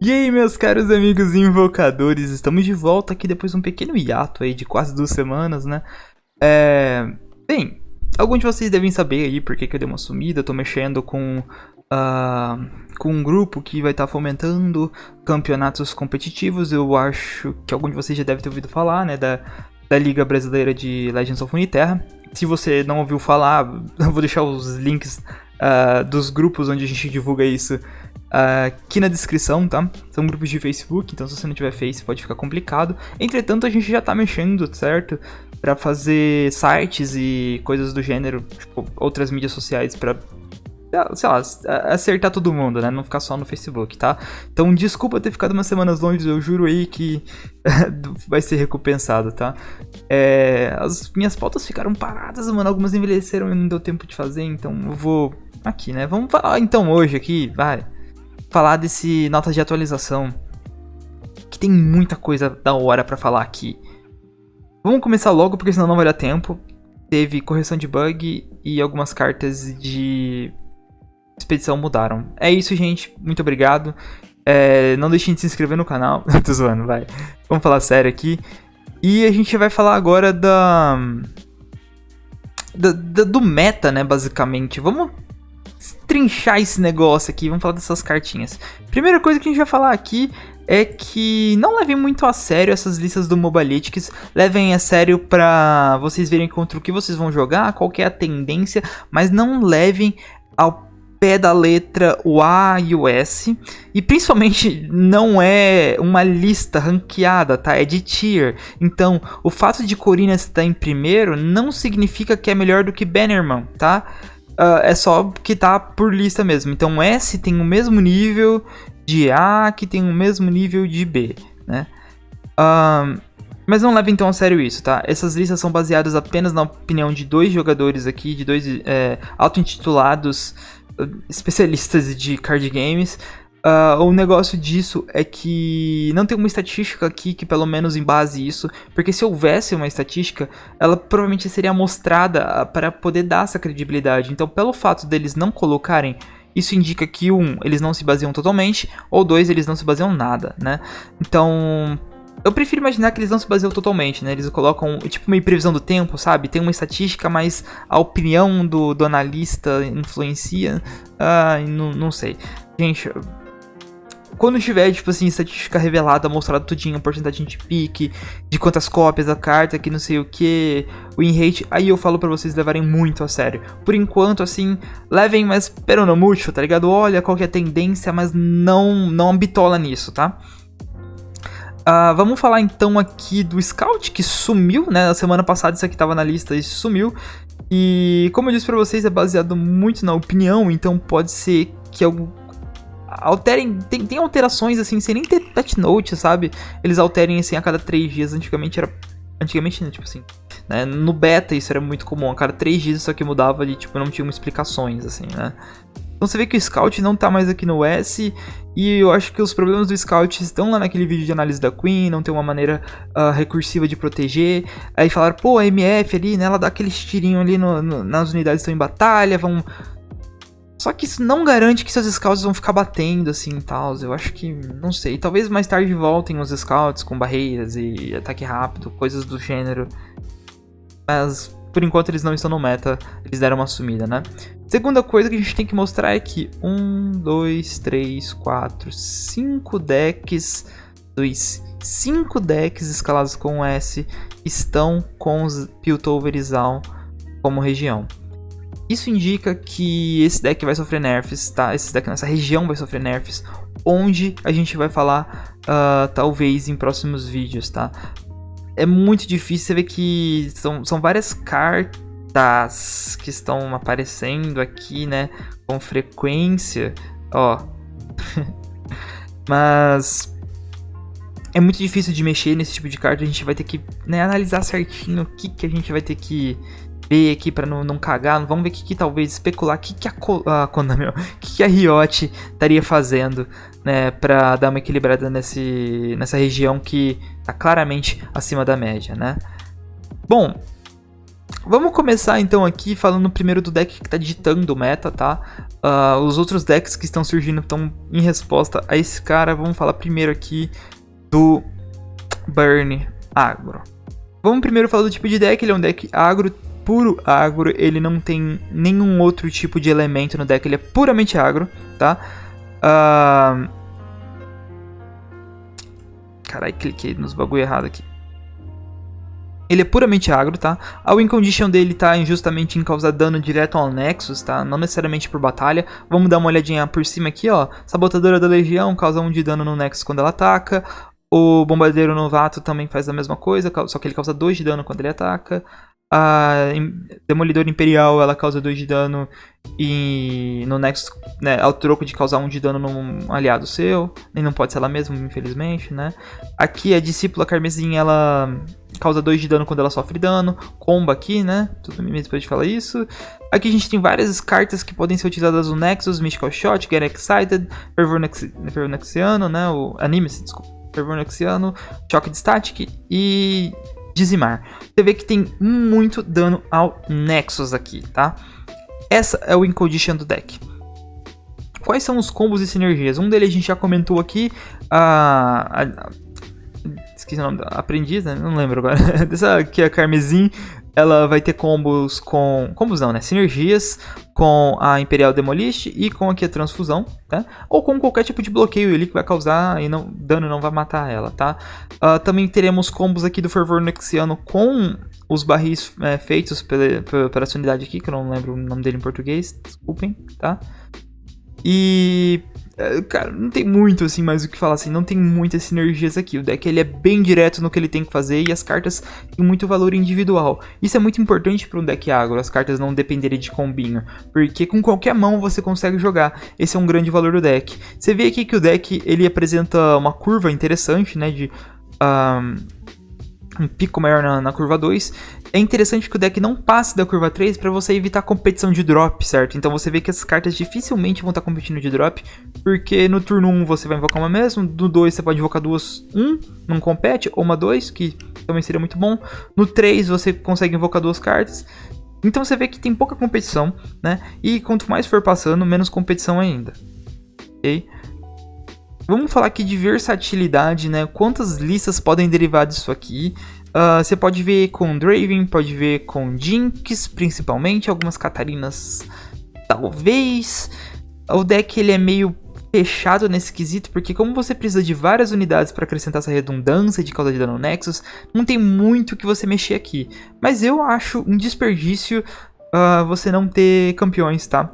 E aí, meus caros amigos invocadores, estamos de volta aqui depois de um pequeno hiato aí de quase 2 semanas, né? Bem, alguns de vocês devem saber aí porque que eu dei uma sumida. Eu tô mexendo com um grupo que vai estar fomentando campeonatos competitivos. Eu acho que algum de vocês já deve ter ouvido falar, né, da Liga Brasileira de Legends of Runeterra. Se você não ouviu falar, eu vou deixar os links dos grupos onde a gente divulga isso aqui na descrição, tá? São grupos de Facebook, então se você não tiver Face pode ficar complicado. Entretanto, a gente já tá mexendo, certo? Pra fazer sites e coisas do gênero, tipo, outras mídias sociais pra, sei lá, acertar todo mundo, né? Não ficar só no Facebook, tá? Então, desculpa ter ficado umas semanas longe, eu juro aí que vai ser recompensado, tá? As minhas pautas ficaram paradas, mano, algumas envelheceram e não deu tempo de fazer, então eu vou aqui, né? Vamos falar então hoje aqui, vai. Falar desse nota de atualização, que tem muita coisa da hora pra falar aqui. Vamos começar logo, porque senão não vai dar tempo. Teve correção de bug e algumas cartas de expedição mudaram. É isso, gente. Muito obrigado. Não deixem de se inscrever no canal. Tô zoando, vai. Vamos falar sério aqui. E a gente vai falar agora do meta, né, basicamente. Vamos trinchar esse negócio aqui, vamos falar dessas cartinhas. Primeira coisa que a gente vai falar aqui é que não levem muito a sério essas listas do Mobalytics, levem a sério pra vocês verem contra o que vocês vão jogar, qual que é a tendência, mas não levem ao pé da letra o A e o S, e principalmente não é uma lista ranqueada, tá? É de tier. Então, o fato de Corina estar em primeiro não significa que é melhor do que Bannerman, tá? É só que tá por lista mesmo. Então S tem o mesmo nível de A, que tem o mesmo nível de B, né? Mas não leve então a sério isso, tá? Essas listas são baseadas apenas na opinião de 2 jogadores aqui, de 2 auto-intitulados especialistas de card games. O negócio disso é que não tem uma estatística aqui que pelo menos embase isso, porque se houvesse uma estatística, ela provavelmente seria mostrada para poder dar essa credibilidade. Então, pelo fato deles não colocarem, isso indica que 1, eles não se baseiam totalmente, ou 2, eles não se baseiam nada, né? Então, eu prefiro imaginar que eles não se baseiam totalmente, né? Eles colocam, tipo, meio previsão do tempo, sabe? Tem uma estatística, mas a opinião do analista influencia. Não sei. Gente, quando tiver, tipo assim, estatística revelada, mostrado tudinho, porcentagem de pique, de quantas cópias da carta, que não sei o que, win rate, aí eu falo pra vocês levarem muito a sério. Por enquanto, assim, levem mais pero no mucho, tá ligado? Olha qual que é a tendência, mas não bitola nisso, tá? Vamos falar então aqui do Scout, que sumiu, né? Na semana passada isso aqui tava na lista e sumiu. E como eu disse pra vocês, é baseado muito na opinião, então pode ser que alterem, tem alterações assim, sem nem ter patch note, sabe? Eles alterem assim a cada 3 dias, antigamente, né, tipo assim, né? No beta isso era muito comum, a cada 3 dias isso aqui mudava e tipo, não tinha explicações, assim, né? Então você vê que o Scout não tá mais aqui no S, e eu acho que os problemas do Scout estão lá naquele vídeo de análise da Queen, não tem uma maneira recursiva de proteger. Aí falaram, pô, a MF ali, né, ela dá aquele tirinho ali nas unidades que estão em batalha, vão... Só que isso não garante que seus scouts vão ficar batendo assim e tal. Eu acho que, não sei, talvez mais tarde voltem os scouts com barreiras e ataque rápido, coisas do gênero. Mas por enquanto eles não estão no meta, eles deram uma sumida, né? Segunda coisa que a gente tem que mostrar é que 1, 2, 3, 4, 5 decks, 5 decks escalados com S estão com os Piltover e Zaun como região. Isso indica que esse deck vai sofrer nerfs, tá? Esse deck nessa região vai sofrer nerfs, onde a gente vai falar talvez em próximos vídeos, tá? É muito difícil, você ver que são várias cartas que estão aparecendo aqui, né? Com frequência, ó. Mas é muito difícil de mexer nesse tipo de carta, a gente vai ter que, né, analisar certinho o que a gente vai ter que ver aqui pra não cagar. Vamos ver o que talvez especular, o que a Riot estaria fazendo, né, pra dar uma equilibrada nessa região que tá claramente acima da média, né. Bom, Vamos começar então aqui falando primeiro do deck que tá ditando o meta, tá? Os outros decks que estão surgindo estão em resposta a esse cara. Vamos falar primeiro aqui do Burn Agro. Vamos primeiro falar do tipo de deck. Ele é um deck agro, puro agro. Ele não tem nenhum outro tipo de elemento no deck. Ele é puramente agro, tá? Carai, cliquei nos bagulho errado aqui. Ele é puramente agro, tá? A win condition dele tá justamente em causar dano direto ao Nexus, tá? Não necessariamente por batalha. Vamos dar uma olhadinha por cima aqui, ó. Sabotadora da Legião causa 1 de dano no Nexus quando ela ataca. O Bombardeiro Novato também faz a mesma coisa, só que ele causa 2 de dano quando ele ataca. A Demolidor Imperial, ela causa 2 de dano e no Nexus, né, ao troco de causar 1 de dano num aliado seu. E não pode ser ela mesma, infelizmente, né? Aqui a Discípula Carmesim, ela causa 2 de dano quando ela sofre dano. Comba aqui, né? Tudo bem depois de falar isso. Aqui a gente tem várias cartas que podem ser utilizadas no Nexus. Mystical Shot, Get Excited, Fervor Nexiano, né? O Anime-se, desculpa. Fervor Nexiano, Choque de Static e Dizimar. Você vê que tem muito dano ao Nexus aqui, tá? Essa é o win condition do deck. Quais são os combos e sinergias? Um deles a gente já comentou aqui. Esqueci o nome da Aprendiz, né? Não lembro agora. Dessa aqui, a Carmesim, ela vai ter combos com... Combos não, né? Sinergias com a Imperial Demolish e com aqui a Transfusão, tá? Ou com qualquer tipo de bloqueio ali que vai causar e dano não vai matar ela, tá? Também teremos combos aqui do Fervor Nexiano com os barris feitos pela essa unidade aqui, que eu não lembro o nome dele em português, desculpem, tá? E... cara, não tem muito assim mais o que falar, assim, não tem muitas sinergias aqui. O deck ele é bem direto no que ele tem que fazer e as cartas têm muito valor individual. Isso é muito importante para um deck agro, as cartas não dependerem de combinho, porque com qualquer mão você consegue jogar. Esse é um grande valor do deck. Você vê aqui que o deck ele apresenta uma curva interessante, né, de um pico maior na curva 2. É interessante que o deck não passe da curva 3 para você evitar competição de drop, certo? Então você vê que essas cartas dificilmente vão estar competindo de drop, porque no turno 1 você vai invocar uma mesmo, no 2 você pode invocar duas 1, não compete, ou uma 2, que também seria muito bom. No 3 você consegue invocar duas cartas. Então você vê que tem pouca competição, né? E quanto mais for passando, menos competição ainda. Ok? Vamos falar aqui de versatilidade, né? Quantas listas podem derivar disso aqui? Você pode ver com Draven, pode ver com Jinx, principalmente. Algumas Catarinas, talvez. O deck ele é meio fechado nesse quesito, porque como você precisa de várias unidades para acrescentar essa redundância de causa de dano Nexus, não tem muito que você mexer aqui. Mas eu acho um desperdício você não ter campeões, tá?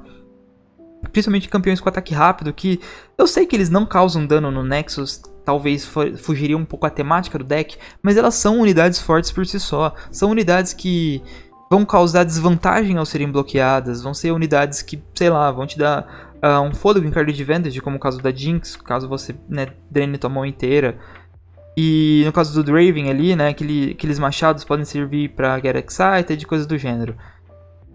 Principalmente campeões com ataque rápido, que eu sei que eles não causam dano no Nexus, talvez fugiria um pouco a temática do deck, mas elas são unidades fortes por si só. São unidades que vão causar desvantagem ao serem bloqueadas, vão ser unidades que, sei lá, vão te dar um fôlego em card advantage, como o caso da Jinx, caso você, né, drene tua mão inteira. E no caso do Draven ali, né, aqueles machados podem servir pra Get Excited e coisas do gênero.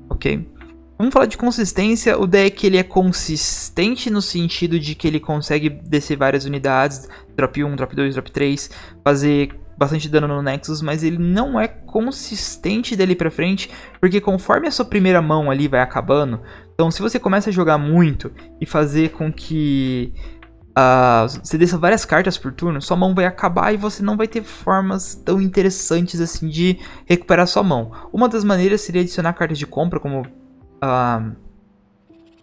Ok? Vamos falar de consistência. O deck ele é consistente no sentido de que ele consegue descer várias unidades, drop 1, drop 2, drop 3, fazer bastante dano no Nexus, mas ele não é consistente dali pra frente, porque conforme a sua primeira mão ali vai acabando, então se você começa a jogar muito e fazer com que você desça várias cartas por turno, sua mão vai acabar e você não vai ter formas tão interessantes assim de recuperar sua mão. Uma das maneiras seria adicionar cartas de compra, como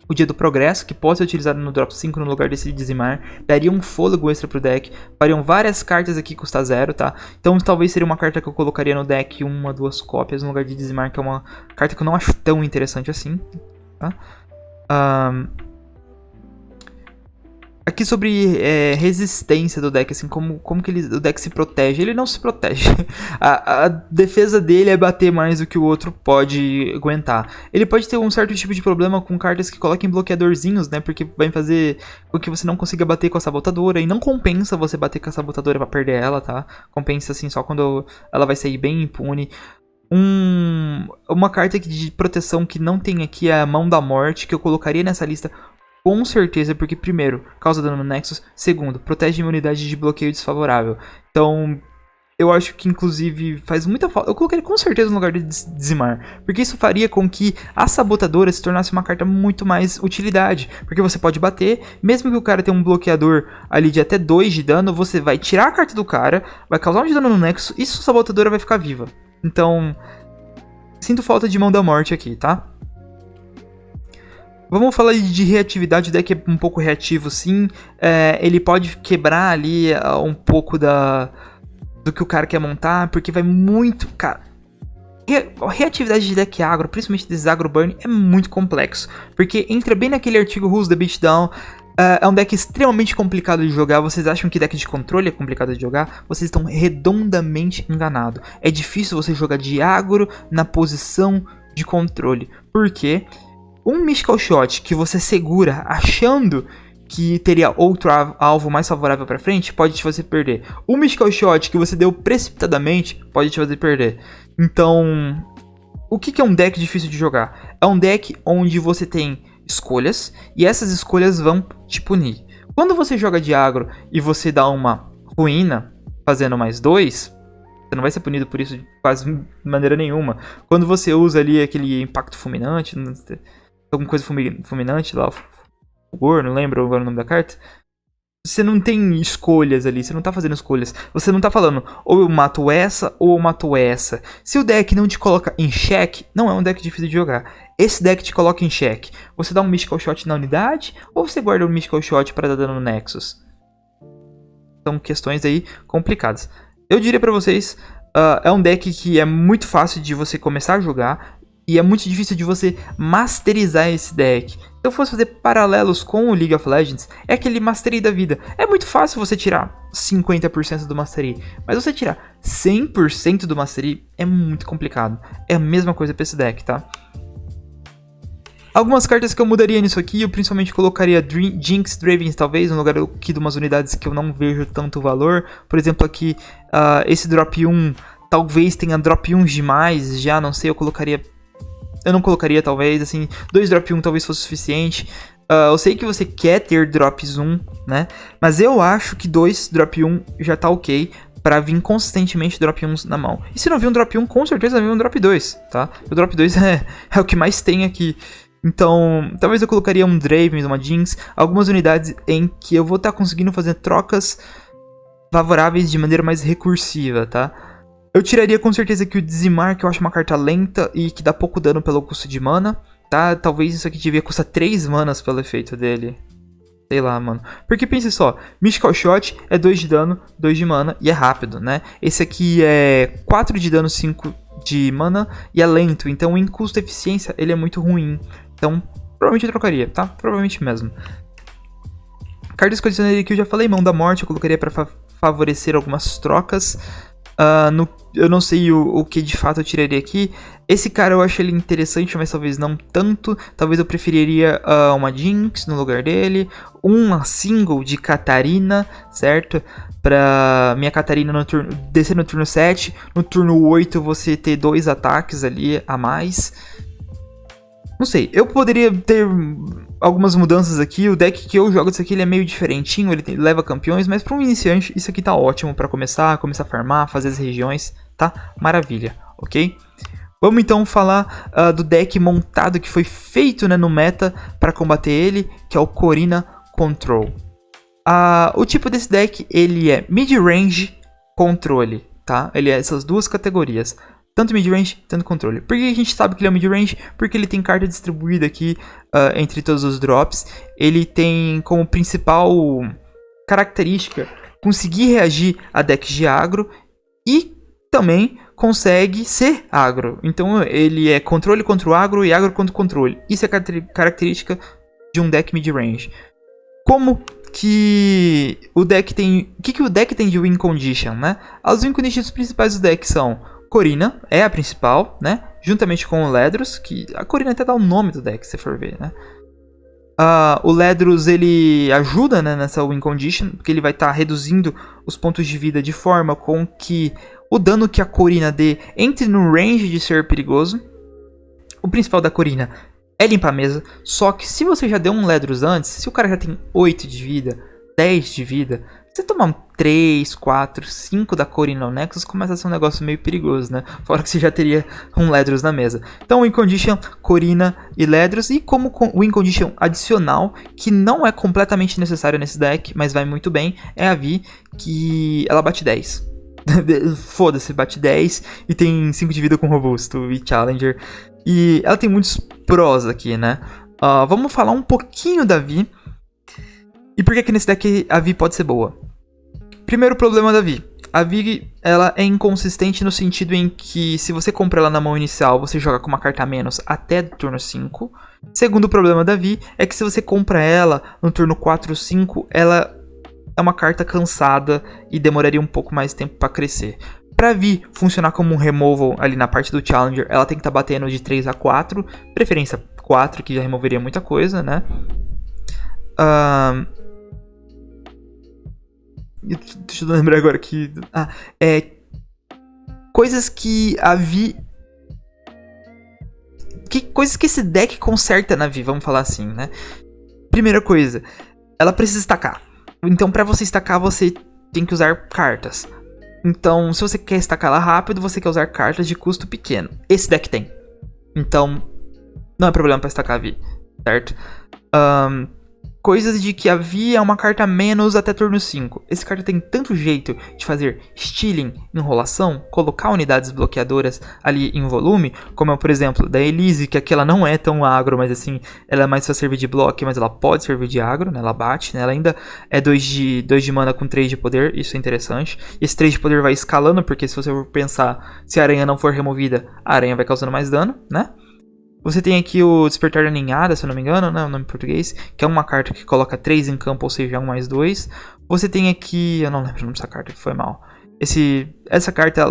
o Dia do Progresso, que pode ser utilizado no drop 5 no lugar desse Dizimar, daria um fôlego extra pro deck, fariam várias cartas aqui custar 0, tá? Então talvez seria uma carta que eu colocaria no deck, 1 ou 2 cópias no lugar de Dizimar, que é uma carta que eu não acho tão interessante assim, tá? Aqui sobre resistência do deck, assim, como que o deck se protege. Ele não se protege. A defesa dele é bater mais do que o outro pode aguentar. Ele pode ter um certo tipo de problema com cartas que coloquem bloqueadorzinhos, né? Porque vai fazer com que você não consiga bater com a sabotadora. E não compensa você bater com a sabotadora pra perder ela, tá? Compensa, assim, só quando ela vai sair bem impune. Uma carta de proteção que não tem aqui é a Mão da Morte, que eu colocaria nessa lista com certeza, porque primeiro, causa dano no Nexus, segundo, protege minha unidade de bloqueio desfavorável. Então, eu acho que, inclusive, faz muita falta. Eu colocaria com certeza no lugar de dizimar. Porque isso faria com que a sabotadora se tornasse uma carta muito mais utilidade. Porque você pode bater, mesmo que o cara tenha um bloqueador ali de até 2 de dano, você vai tirar a carta do cara, vai causar um de dano no Nexus e sua sabotadora vai ficar viva. Então, sinto falta de Mão da Morte aqui, tá? Vamos falar de reatividade, o deck é um pouco reativo sim. Ele pode quebrar ali um pouco do que o cara quer montar, porque vai muito... Cara, a reatividade de deck agro, principalmente desses agro burn, é muito complexo. Porque entra bem naquele artigo Rules the Beatdown. É um deck extremamente complicado de jogar. Vocês acham que deck de controle é complicado de jogar? Vocês estão redondamente enganados. É difícil você jogar de agro na posição de controle. Por quê? Um Mystical Shot que você segura achando que teria outro alvo mais favorável pra frente, pode te fazer perder. O Mystical Shot que você deu precipitadamente, pode te fazer perder. Então, o que é um deck difícil de jogar? É um deck onde você tem escolhas, e essas escolhas vão te punir. Quando você joga de agro e você dá uma ruína, fazendo mais 2... Você não vai ser punido por isso de quase maneira nenhuma. Quando você usa ali aquele impacto fulminante, alguma coisa fulminante lá, fulgor, não lembro agora o nome da carta. Você não tem escolhas ali, você não tá fazendo escolhas. Você não tá falando, ou eu mato essa, ou eu mato essa. Se o deck não te coloca em xeque, não é um deck difícil de jogar. Esse deck te coloca em xeque. Você dá um Mystical Shot na unidade, ou você guarda um Mystical Shot para dar dano no Nexus? São questões aí complicadas. Eu diria pra vocês, é um deck que é muito fácil de você começar a jogar. E é muito difícil de você masterizar esse deck. Se eu fosse fazer paralelos com o League of Legends, é aquele Mastery da vida. É muito fácil você tirar 50% do Mastery, mas você tirar 100% do Mastery é muito complicado. É a mesma coisa pra esse deck, tá? Algumas cartas que eu mudaria nisso aqui, eu principalmente colocaria Jinx, Dravens talvez, no lugar aqui de umas unidades que eu não vejo tanto valor. Por exemplo aqui, esse drop 1 talvez tenha drop 1 demais, já não sei, eu não colocaria, talvez, assim, 2 drop 1 talvez fosse suficiente. Eu sei que você quer ter drops 1, né? Mas eu acho que 2 drop 1 já tá ok pra vir consistentemente drop 1 na mão. E se não vir um drop 1, com certeza vai vir um drop 2, tá? O drop 2 é o que mais tem aqui. Então, talvez eu colocaria um Draven, uma Jinx, algumas unidades em que eu vou estar conseguindo fazer trocas favoráveis de maneira mais recursiva, tá? Eu tiraria com certeza aqui o Dizimar, que eu acho uma carta lenta e que dá pouco dano pelo custo de mana, tá? Talvez isso aqui devia custar 3 manas pelo efeito dele. Sei lá, mano. Porque pense só, Mystical Shot é 2 de dano, 2 de mana e é rápido, né? Esse aqui é 4 de dano, 5 de mana e é lento. Então em custo e eficiência ele é muito ruim. Então provavelmente eu trocaria, tá? Provavelmente mesmo. Cartas que eu adicionaria aqui eu já falei, Mão da Morte eu colocaria pra favorecer algumas trocas. Eu não sei o que de fato eu tiraria aqui. Esse cara eu acho ele interessante, mas talvez não tanto. Talvez eu preferiria uma Jinx no lugar dele. Uma single de Catarina, certo? Pra minha Catarina descer no turno 7. No turno 8 você ter 2 ataques ali a mais. Não sei, eu poderia ter algumas mudanças aqui. O deck que eu jogo disso aqui ele é meio diferentinho, ele leva campeões, mas para um iniciante isso aqui tá ótimo para começar a farmar, fazer as regiões, tá? Maravilha, ok? Vamos então falar do deck montado que foi feito, né, no meta para combater ele, que é o Corina Control. O tipo desse deck ele é mid-range controle, tá? Ele é essas duas categorias. Tanto mid-range, tanto controle. Por que a gente sabe que ele é mid-range? Porque ele tem carta distribuída aqui entre todos os drops. Ele tem como principal característica conseguir reagir a decks de agro. E também consegue ser agro. Então ele é controle contra o agro e agro contra o controle. Isso é característica de um deck mid-range. Como que o deck tem... O que o deck tem de win condition, né? As win conditions principais do deck são... Corina é a principal, né? Juntamente com o Ledros, que a Corina até dá o nome do deck, se for ver, né? O Ledros, ele ajuda, né, nessa win condition, porque ele vai estar reduzindo os pontos de vida de forma com que o dano que a Corina dê entre no range de ser perigoso. O principal da Corina é limpar a mesa, só que se você já deu um Ledros antes, se o cara já tem 8 de vida, 10 de vida, você tomar um 3, 4, 5 da Corina ou Nexus, começa a ser um negócio meio perigoso, né? Fora que você já teria um Ledros na mesa. Então, Win Condition, Corina e Ledros. E como Win Condition adicional, que não é completamente necessário nesse deck, mas vai muito bem, é a Vi, que ela bate 10. Foda-se, bate 10 e tem 5 de vida com Robusto e Challenger. E ela tem muitos prós aqui, né? Vamos falar um pouquinho da Vi. E por que nesse deck a Vi pode ser boa? Primeiro problema da Vi. A Vi, ela é inconsistente no sentido em que se você compra ela na mão inicial, você joga com uma carta a menos até turno 5. Segundo problema da Vi é que se você compra ela no turno 4 ou 5, ela é uma carta cansada e demoraria um pouco mais tempo pra crescer. Pra Vi funcionar como um removal ali na parte do Challenger, ela tem que estar batendo de 3 a 4, preferência 4, que já removeria muita coisa, né? Deixa eu lembrar agora que... coisas que a Vi... coisas que esse deck conserta na Vi, vamos falar assim, né? Primeira coisa, ela precisa estacar. Então, pra você estacar, você tem que usar cartas. Então, se você quer estacar ela rápido, você quer usar cartas de custo pequeno. Esse deck tem. Então, não é problema pra estacar a Vi, certo? Coisas de que a Vi é uma carta menos até turno 5. Esse carta tem tanto jeito de fazer stealing, enrolação, colocar unidades bloqueadoras ali em volume, como é, por exemplo, da Elise, que aqui ela não é tão agro, mas assim, ela é mais pra servir de bloco, mas ela pode servir de agro, né? Ela bate, né? Ela ainda é 2 de mana com 3 de poder, isso é interessante. E esse 3 de poder vai escalando, porque se você for pensar, se a aranha não for removida, a aranha vai causando mais dano, né? Você tem aqui o Despertar da Ninhada, se eu não me engano, né, o nome em português, que é uma carta que coloca 3 em campo, ou seja, 1/2. Você tem aqui, eu não lembro o nome dessa carta, foi mal. Essa carta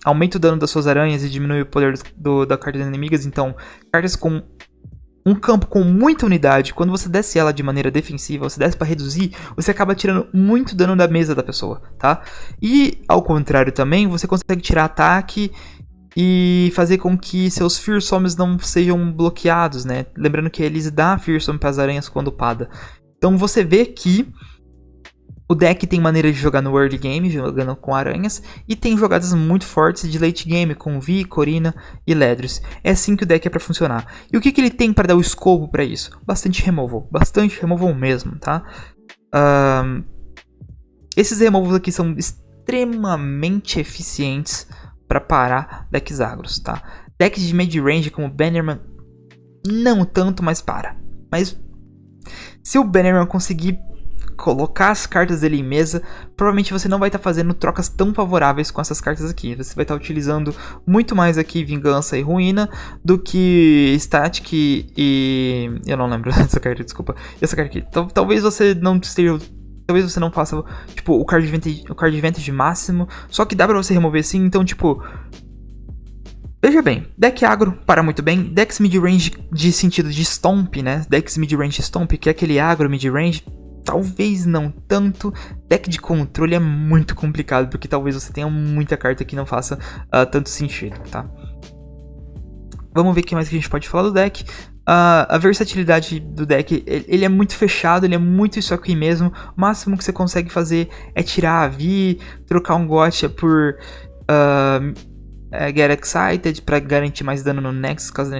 aumenta o dano das suas aranhas e diminui o poder da carta das inimigas, então cartas com um campo com muita unidade, quando você desce ela de maneira defensiva, você desce para reduzir, você acaba tirando muito dano da mesa da pessoa, tá? E ao contrário também, você consegue tirar ataque e fazer com que seus Fearsomes não sejam bloqueados, né? Lembrando que eles dão Fearsome para as aranhas quando upada. Então você vê que o deck tem maneira de jogar no early game, jogando com aranhas, e tem jogadas muito fortes de late game, com Vi, Corina e Ledros. É assim que o deck é para funcionar. E o que ele tem para dar o escopo para isso? Bastante removal mesmo, tá? Esses removals aqui são extremamente eficientes para parar decks agros, tá? Decks de mid-range como Bannerman, não tanto, mas para. Mas se o Bannerman conseguir colocar as cartas dele em mesa, provavelmente você não vai estar fazendo trocas tão favoráveis com essas cartas aqui. Você vai estar utilizando muito mais aqui Vingança e Ruína do que Static e... eu não lembro dessa carta, desculpa. Essa carta aqui. Talvez você não esteja... Talvez você não faça, tipo, o card advantage máximo. Só que dá pra você remover sim, então, tipo... Veja bem, deck agro para muito bem. Decks mid-range de sentido de Stomp, né? Decks mid-range Stomp, que é aquele agro mid-range, talvez não tanto. Deck de controle é muito complicado, porque talvez você tenha muita carta que não faça tanto sentido, tá? Vamos ver o que mais que a gente pode falar do deck. A versatilidade do deck, ele é muito fechado, ele é muito isso aqui mesmo. O máximo que você consegue fazer é tirar a Vi, trocar um Gotcha por Get Excited para garantir mais dano no Nexus, caso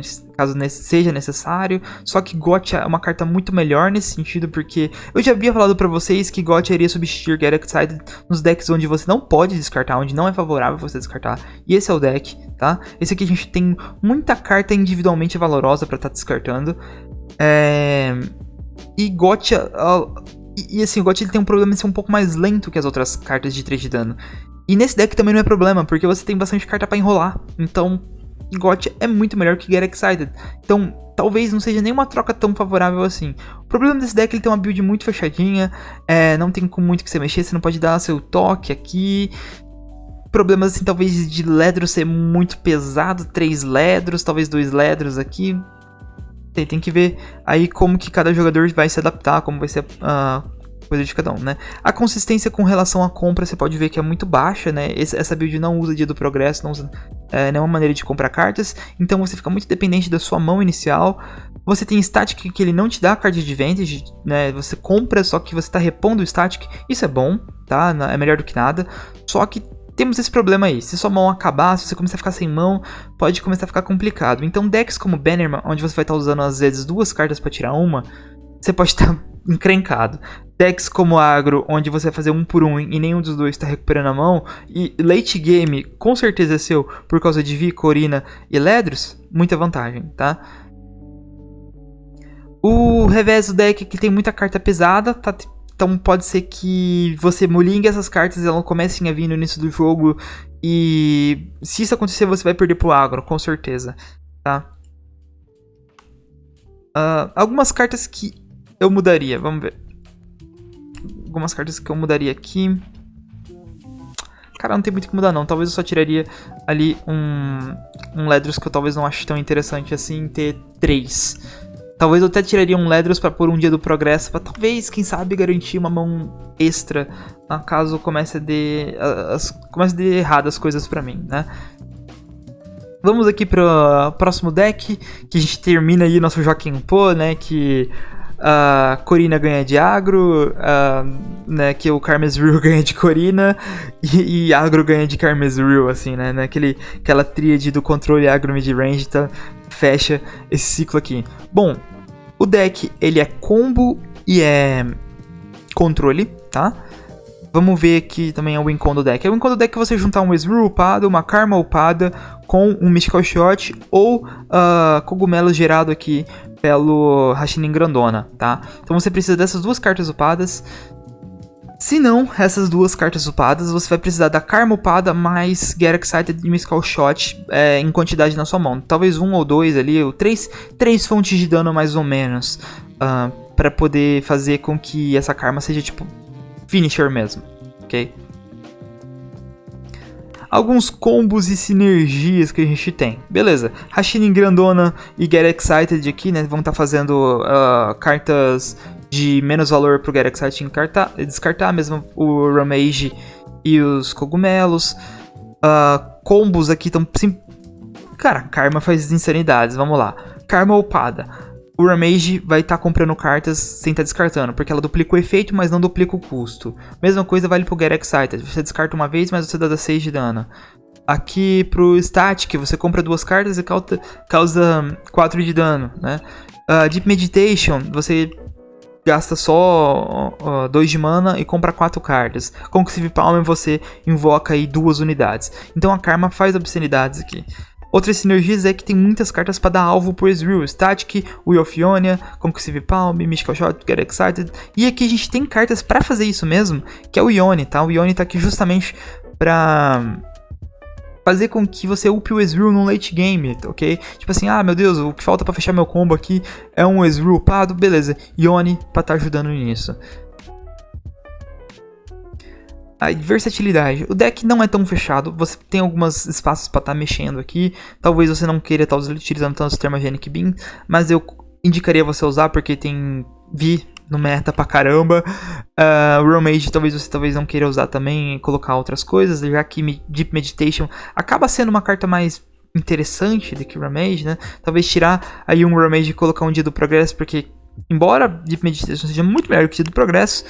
seja necessário. Só que Gotcha é uma carta muito melhor nesse sentido, porque eu já havia falado pra vocês que Gotcha iria substituir Get Excited nos decks onde você não pode descartar, onde não é favorável você descartar. E esse é o deck, tá? Esse aqui a gente tem muita carta individualmente valorosa pra estar descartando. E Gotcha... assim, o Gotcha ele tem um problema de ser um pouco mais lento que as outras cartas de 3 de dano. E nesse deck também não é problema, porque você tem bastante carta pra enrolar. Então, Gotcha é muito melhor que Get Excited. Então, talvez não seja nenhuma troca tão favorável assim. O problema desse deck, ele tem uma build muito fechadinha. Não tem com muito que você mexer, você não pode dar seu toque aqui. Problemas assim, talvez de Ledros ser muito pesado. 3 Ledros, talvez 2 Ledros aqui. Tem que ver aí como que cada jogador vai se adaptar, como vai ser coisa de cada um, né? A consistência com relação à compra, você pode ver que é muito baixa, né? Essa build não usa Dia do Progresso, não usa nenhuma maneira de comprar cartas, então você fica muito dependente da sua mão inicial. Você tem Static que ele não te dá card advantage, né? Você compra, só que você tá repondo o Static, isso é bom, tá? É melhor do que nada, só que temos esse problema aí, se sua mão acabar, se você começar a ficar sem mão, pode começar a ficar complicado. Então decks como Bannerman, onde você vai estar usando às vezes 2 cartas para tirar uma, você pode estar encrencado. Decks como Agro, onde você vai fazer 1 por 1 e nenhum dos dois está recuperando a mão, e late game com certeza é seu por causa de Vi, Corina e Ledros, muita vantagem, tá? O revés do deck que tem muita carta pesada, tá? Então pode ser que você molingue essas cartas e elas comecem a vir no início do jogo. E se isso acontecer, você vai perder pro agro, com certeza. Tá? Algumas cartas que eu mudaria, vamos ver. Algumas cartas que eu mudaria aqui. Cara, não tem muito o que mudar não. Talvez eu só tiraria ali um Ledros que eu talvez não ache tão interessante assim ter 3. Talvez eu até tiraria um Ledros pra pôr um Dia do Progresso, pra talvez, quem sabe, garantir uma mão extra, caso comece a dar errado as coisas pra mim, né? Vamos aqui pro próximo deck, que a gente termina aí nosso Joaquim Pô, né, que a Corina ganha de agro, né, que o Karmazriel ganha de Corina e agro ganha de Karmazriel, assim, né, aquela tríade do controle agro mid-range, tá? Fecha esse ciclo aqui. Bom, o deck ele é combo e é controle, tá? Vamos ver aqui também o win con do deck. O win con do deck é você juntar um Ezreal upado, uma Karma upada com um Mystical Shot ou cogumelo gerado aqui pelo Hashinin Grandona, tá? Então você precisa dessas 2 cartas upadas. Se não, essas 2 cartas upadas, você vai precisar da Karma upada mais Get Excited e Mystical Shot em quantidade na sua mão. Talvez 1 ou 2 ali, ou 3 fontes de dano mais ou menos, para poder fazer com que essa Karma seja tipo finisher mesmo, ok? Alguns combos e sinergias que a gente tem. Beleza, Hashinin Grandona e Get Excited aqui, né, vão estar fazendo cartas de menos valor pro Get Excited descartar, mesmo o Ramage e os cogumelos. Combos aqui estão... Cara, Karma faz insanidades, vamos lá. Karma upada. O Ramage vai estar comprando cartas sem estar descartando, porque ela duplica o efeito, mas não duplica o custo. Mesma coisa vale pro Get Excited. Você descarta uma vez, mas você dá 6 de dano. Aqui pro Static, você compra 2 cartas e causa 4 de dano, né? Deep Meditation, você gasta só 2 de mana e compra 4 cartas. Concussive Palm você invoca aí 2 unidades. Então a Karma faz obscenidades aqui. Outras sinergias é que tem muitas cartas para dar alvo por Ezreal, Static, Wheel of Ionia, Concussive Palm, Mystical Shot, Get Excited. E aqui a gente tem cartas para fazer isso mesmo, que é o Ione, tá? O Ione tá aqui justamente para fazer com que você upe o Ezreal no late game, ok? Tipo assim, meu Deus, o que falta para fechar meu combo aqui é um Ezreal upado, beleza. Ione para estar ajudando nisso. A versatilidade. O deck não é tão fechado, você tem alguns espaços para estar mexendo aqui. Talvez você não queira estar utilizando tanto o Thermogenic Beam, mas eu indicaria você usar porque tem Vi no meta pra caramba. O Ramage talvez não queira usar também e colocar outras coisas, já que Deep Meditation acaba sendo uma carta mais interessante do que o Ramage, né? Talvez tirar aí um Ramage e colocar um Dia do Progresso, porque embora Deep Meditation seja muito melhor que Dia do Progresso,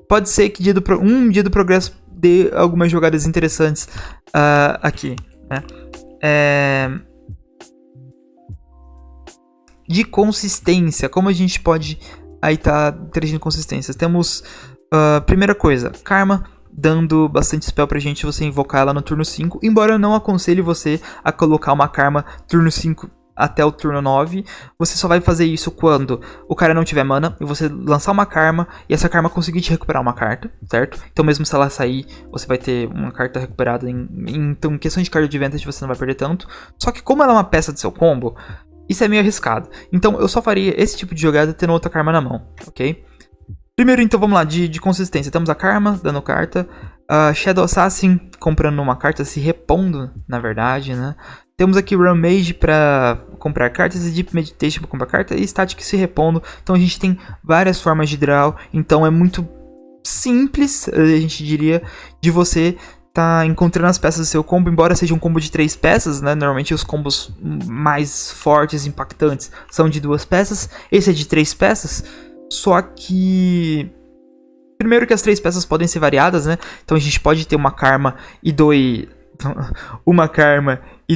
pode ser que um Dia do Progresso dê algumas jogadas interessantes aqui, né? De consistência, como a gente pode aí tá trazendo consistências? Temos, primeira coisa, Karma dando bastante spell pra gente você invocar ela no turno 5, embora eu não aconselhe você a colocar uma Karma turno 5 até o turno 9, você só vai fazer isso quando o cara não tiver mana e você lançar uma Karma e essa Karma conseguir te recuperar uma carta, certo? Então mesmo se ela sair, você vai ter uma carta recuperada. Então em questão de card advantage você não vai perder tanto. Só que como ela é uma peça do seu combo, isso é meio arriscado. Então eu só faria esse tipo de jogada tendo outra Karma na mão, ok? Primeiro então vamos lá, de consistência. Temos a Karma dando carta, Shadow Assassin comprando uma carta, se repondo na verdade, né? Temos aqui o Ramage para comprar cartas e Deep Meditation para comprar carta e Static se repondo. Então a gente tem várias formas de draw. Então é muito simples, a gente diria, de você tá encontrando as peças do seu combo, embora seja um combo de 3 peças, né? Normalmente os combos mais fortes, impactantes, são de 2 peças. Esse é de 3 peças, só que... Primeiro que as 3 peças podem ser variadas, né? Então a gente pode ter uma Karma e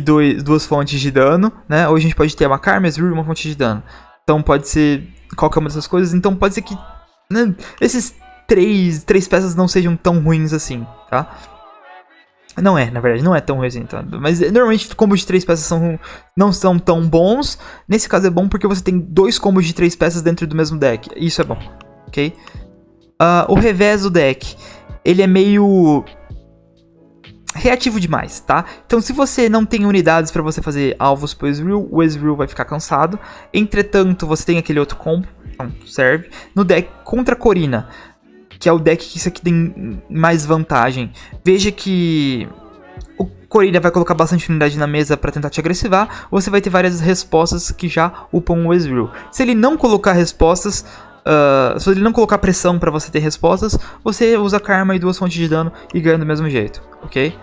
duas fontes de dano, né? Ou a gente pode ter uma Karma, Ezreal e uma fonte de dano. Então pode ser qualquer uma dessas coisas. Então pode ser que, né, esses três peças não sejam tão ruins assim, tá? Não é, na verdade, não é tão ruim assim, tá? Mas normalmente combos de 3 peças não são tão bons. Nesse caso é bom porque você tem 2 combos de 3 peças dentro do mesmo deck. Isso é bom, ok? O revés do deck, ele é meio reativo demais, tá? Então se você não tem unidades pra você fazer alvos pro Ezreal, o Ezreal vai ficar cansado. Entretanto, você tem aquele outro combo, então serve. No deck contra a Corina, que é o deck que isso aqui tem mais vantagem, veja que o Corina vai colocar bastante unidade na mesa pra tentar te agressivar, você vai ter várias respostas que já upam o Ezreal. Se ele não colocar respostas... se ele não colocar pressão pra você ter respostas, você usa Karma e 2 fontes de dano e ganha do mesmo jeito, ok?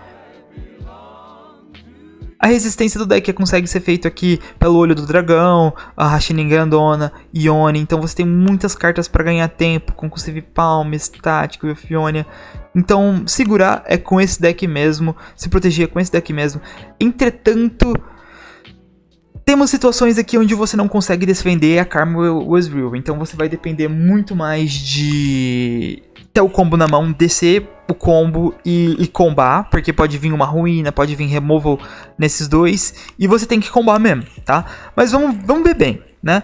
A resistência do deck consegue ser feita aqui pelo Olho do Dragão, a Rashining Grandona, Yone. Então você tem muitas cartas para ganhar tempo, Concussive Palm, Estático e Ophionian. Então segurar é com esse deck mesmo, se proteger é com esse deck mesmo. Entretanto, temos situações aqui onde você não consegue defender a Karma ou o Ezreal. Então você vai depender muito mais de ter o combo na mão, descer o combo e combar, porque pode vir uma ruína, pode vir removal nesses dois, e você tem que combar mesmo, tá? Mas vamos ver bem, né?